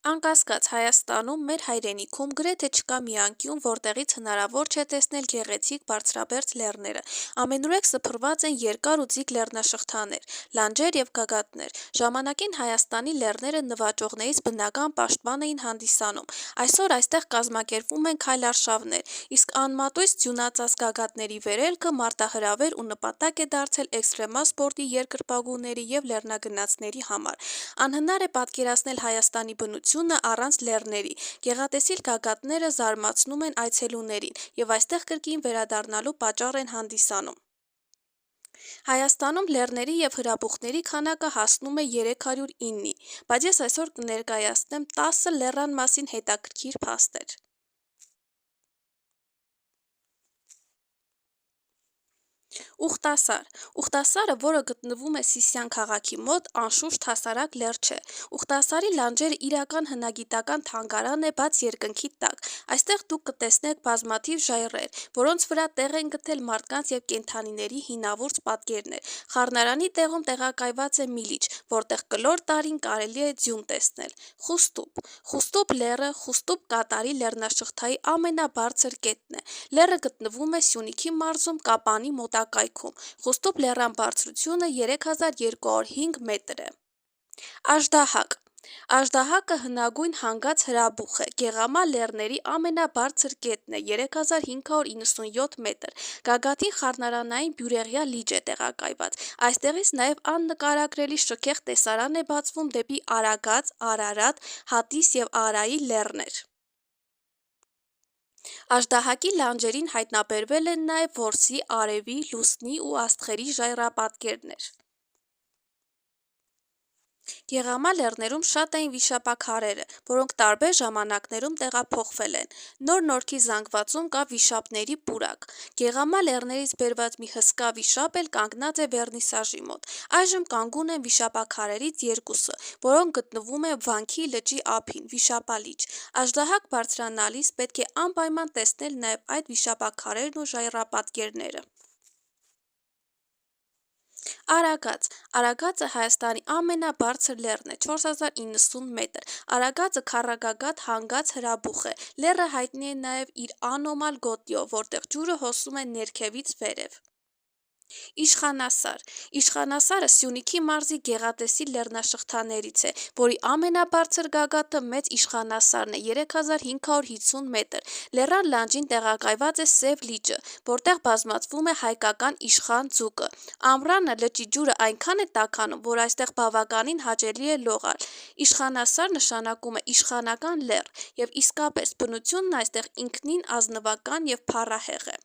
Անկասկած, Հայաստանում, մեր հայրենիքում գրեթե չկա մի անկյուն, որտեղից հնարավոր չէ տեսնել գեղեցիկ բարձրաբերդ լեռները։ Ամենուրեք սփռված են երկար ու ձիգ լեռնաշղթաներ, լանջեր և գագաթներ։ Ժամանակին Հայաստանի լեռները նվաճողներից բնական պաշտպան էին հանդիսանում։ Այսօր այստեղ կազմակերպվում են քայլարշավներ, իսկ անմատույց ձյունածածկ գագաթների վերելքը մարտահրավեր ու նպատակ է դարձել էքստրեմալ սպորտի երկրպագուների և լեռնագնացների համար։ Անհնար է պատկերացնել Հայաստանի բնությունը առանց լեռների։ Գեղատեսիլ գագաթները զարմացնում են այցելուներին և այստեղ կրկին վերադառնալու պատճառ են հանդիսանում։ Հայաստանում լեռների և հրաբուխների քանակը հասնում է 309-ի, բայց ես այսօր կներկայացնեմ 10 լեռան մասին հետաքրքիր փաստեր։ Ուխտասար։ Ուխտասարը, որը գտնվում է Սիսիան քաղաքի մոտ, անշուշտ հասարակ լեռ չէ։ Ուխտասարի լանջերը իրական հնագիտական թանգարան է բաց երկնքի տակ։ Այստեղ դուք կտեսնեք բազմաթիվ ժայռեր, որոնց վրա տեղ են գտել մարդկանց և կենդանիների հինավուրց պատկերներ։ Խառնարանի տեղում տեղակայված է Միլիչ, որտեղ կլոր տարին կարելի է ձյուն տեսնել։ Խուստուփ։ Խուստուփ լեռը Խուստուփ կատարի լեռնաշղթայի ամենաբարձր կետն է։ Լեռը գտնվում է Սյունիքի մարզում Կապանի մոտակայքում։ Խուստուփ լեռան բարձրությունը 3205 մետր է։ Աժդահակ։ Աժդահակը հնագույն հանգած հրաբուխ է։ Գեղամա լեռների ամենաբարձր կետն է 3597 մետր։ Գագաթին խառնարանային բյուրեղյա լիճ է տեղակայված։ Այստեղից նաև աննկարագրելի շքեղ տեսարան է բացվում դեպի Արագած, Արարատ, Հատիս և Արայի լեռներ։ Աժդահակի լանջերին հայտնաբերվել են նաև որսի, արևի, լուսնի ու աստղերի ժայռապատկերներ։ Գեղամա լեռներում շատ էին վիշապաքարերը, որոնք տարբեր ժամանակներում տեղափոխվել են։ Նոր Նորքի զանգվածում կա վիշապների պուրակ։ Գեղամա լեռներից բերված մի հսկա վիշապ էլ կանգնած է վերնիսաժի մոտ։ Այժմ կանգուն են վիշապաքարերից երկուսը, որոնք գտնվում են Վանքի լճի ափին՝ Վիշապալիճ։ Աժդահակ բարձրանալիս պետք է անպայման տեսնել նաև այդ վիշապաքարերն ու ժայռապատկերները։ Արագած։ Արագածը Հայաստանի ամենաբարձր լեռն է՝ 4090 մետր։ Արագածը քառագագաթ հանգած հրաբուխ է։ Լեռը հայտնի է նաև իր անոմալ գոտիով, որտեղ ջուրը հոսում է ներքևից վերև։ Իշխանասար։ Իշխանասարը Սյունիքի մարզի գեղատեսիլ լեռնաշղթաներից է, որի ամենաբարձր գագաթը Մեծ Իշխանասարն է՝ 3550 մետր։ Լեռան լանջին տեղակայված է Սև լիճը, որտեղ բազմացվում է հայկական իշխան ձուկը։ Ամռանը լճի ջուրը այնքան է տաքանում, որ այստեղ բավականին հաճելի է լողալ։ Իշխանասար նշանակում է իշխանական լեռ, և իսկապես բնությունն այստեղ ինքնին ազնվական և փառահեղ է։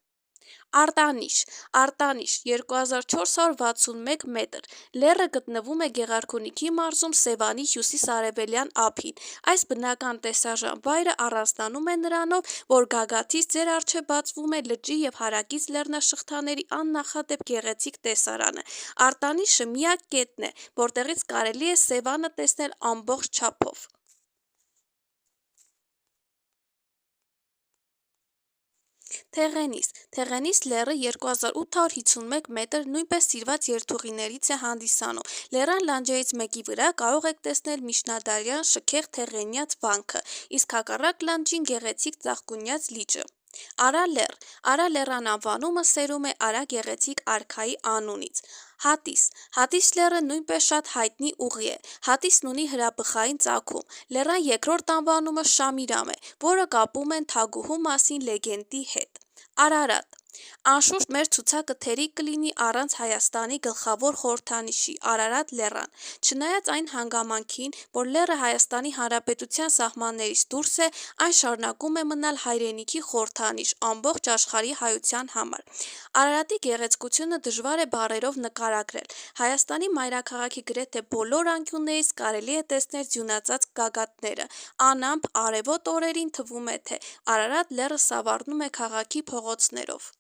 Արտանիշ։ Արտանիշ 2461 մետր։ Լեռը գտնվում է Գեղարքունիքի մարզում Սևանի հյուսիս-արևելյան ափին։ Այս բնական տեսարժան վայրը առանձնանում է նրանով, որ գագաթից ձեր առջև բացվում է լճի և հարակից լեռնաշղթաների աննախադեպ գեղեցիկ տեսարանը։ Արտանիշը միակ կետն է, որտեղից կարելի է Սևանը տեսնել ամբողջ չափով։ Թեղենիս։ Թեղենիս լեռը 2851 մետր նույնպես սիրված երթուղիներից է հանդիսանում։ Լեռան լանջերից մեկի վրա կարող եք տեսնել միջնադարյան շքեղ թեղենյաց վանքը, իսկ հակառակ լանջին գեղեցիկ ծաղկունյաց լիճը։ Արա լեռ։ Արա լեռան անվանումը սերում է Արա գեղեցիկ արքայի անունից։ Հատիս։ Հատիս լեռը նույնպես շատ հայտնի ուղի է։ Հատիսն ունի հրաբխային ծագում։ Լեռան երկրորդ անվանումը Շամիրամ է, որը կապում են թագուհու մասին լեգենդի հետ։ Արարատ։ Անշուշտ մեր ցուցակը թերի կլինի առանց Հայաստանի գլխավոր խորհրդանիշի՝ Արարատ լեռան։ Չնայած այն հանգամանքին, որ լեռը Հայաստանի Հանրապետության սահմաններից դուրս է, այն շարունակում է մնալ հայրենիքի խորհրդանիշ ամբողջ աշխարհի հայության համար։ Արարատի գեղեցկությունը դժվար է բառերով նկարագրել։ Հայաստանի մայրաքաղաքի գրեթե բոլոր անկյուններից կարելի է տեսնել ձյունածածկ գագաթները։ Անամպ, արևոտ օրերին թվում է, թե Արարատ լեռը սավառնում է քաղաքի փողոցներով։